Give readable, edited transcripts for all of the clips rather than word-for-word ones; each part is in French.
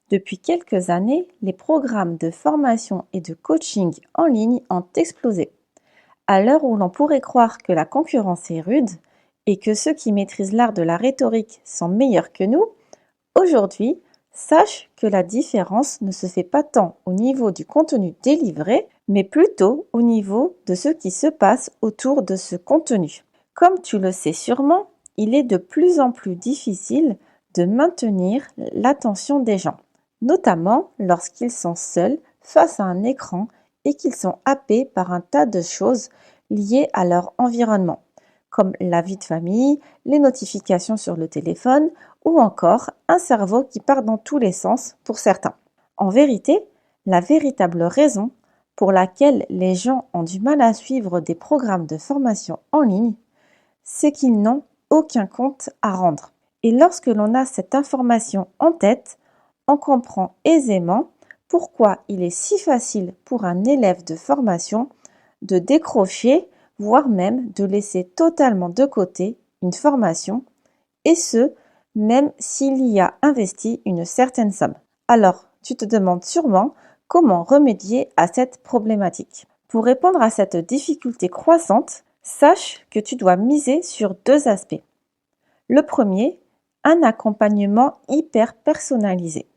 Depuis quelques années, les programmes de formation et de coaching en ligne ont explosé. À l'heure où l'on pourrait croire que la concurrence est rude et que ceux qui maîtrisent l'art de la rhétorique sont meilleurs que nous, aujourd'hui, sache que la différence ne se fait pas tant au niveau du contenu délivré, mais plutôt au niveau de ce qui se passe autour de ce contenu. Comme tu le sais sûrement, il est de plus en plus difficile de maintenir l'attention des gens, notamment lorsqu'ils sont seuls face à un écran et qu'ils sont happés par un tas de choses liées à leur environnement, comme la vie de famille, les notifications sur le téléphone ou encore un cerveau qui part dans tous les sens pour certains. En vérité, la véritable raison pour laquelle les gens ont du mal à suivre des programmes de formation en ligne, c'est qu'ils n'ont aucun compte à rendre. Et lorsque l'on a cette information en tête, on comprend aisément pourquoi il est si facile pour un élève de formation de décrocher, voire même de laisser totalement de côté une formation, et ce, même s'il y a investi une certaine somme. Alors, tu te demandes sûrement comment remédier à cette problématique. Pour répondre à cette difficulté croissante, sache que tu dois miser sur deux aspects. Le premier, un accompagnement hyper personnalisé.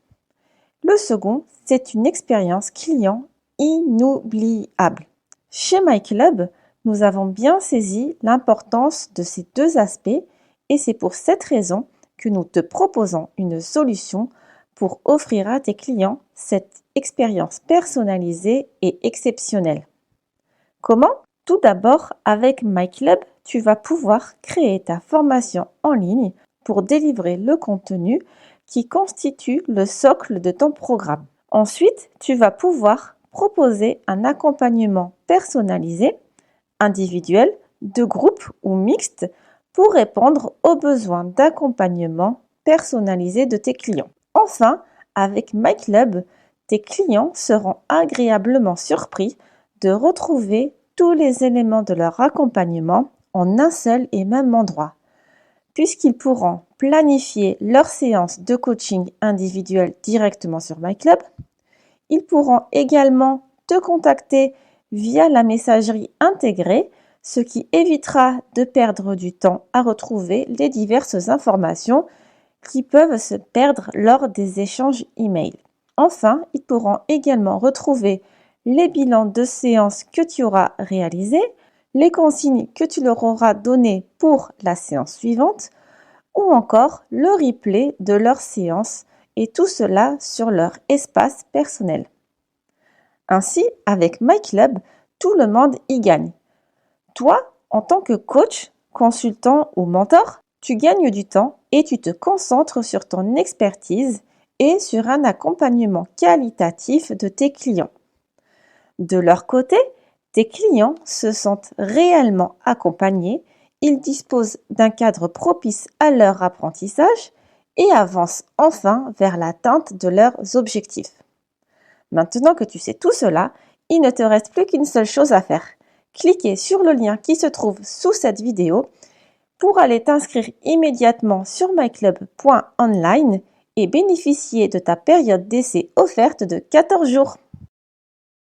Le second, c'est une expérience client inoubliable. Chez MyClub, nous avons bien saisi l'importance de ces deux aspects et c'est pour cette raison que nous te proposons une solution pour offrir à tes clients cette expérience personnalisée et exceptionnelle. Comment ? Tout d'abord, avec MyClub, tu vas pouvoir créer ta formation en ligne pour délivrer le contenu qui constitue le socle de ton programme. Ensuite, tu vas pouvoir proposer un accompagnement personnalisé, individuel, de groupe ou mixte pour répondre aux besoins d'accompagnement personnalisé de tes clients. Enfin, avec MyClub, tes clients seront agréablement surpris de retrouver tous les éléments de leur accompagnement en un seul et même endroit, puisqu'ils pourront planifier leur séance de coaching individuel directement sur MyClub. Ils pourront également te contacter via la messagerie intégrée, ce qui évitera de perdre du temps à retrouver les diverses informations qui peuvent se perdre lors des échanges email. Enfin, ils pourront également retrouver les bilans de séances que tu auras réalisés, les consignes que tu leur auras données pour la séance suivante, ou encore le replay de leur séance, et tout cela sur leur espace personnel. Ainsi, avec MyClub, tout le monde y gagne. Toi, en tant que coach, consultant ou mentor, tu gagnes du temps et tu te concentres sur ton expertise et sur un accompagnement qualitatif de tes clients. De leur côté, tes clients se sentent réellement accompagnés, ils disposent d'un cadre propice à leur apprentissage et avancent enfin vers l'atteinte de leurs objectifs. Maintenant que tu sais tout cela, il ne te reste plus qu'une seule chose à faire. Cliquez sur le lien qui se trouve sous cette vidéo pour aller t'inscrire immédiatement sur myclub.online et bénéficier de ta période d'essai offerte de 14 jours.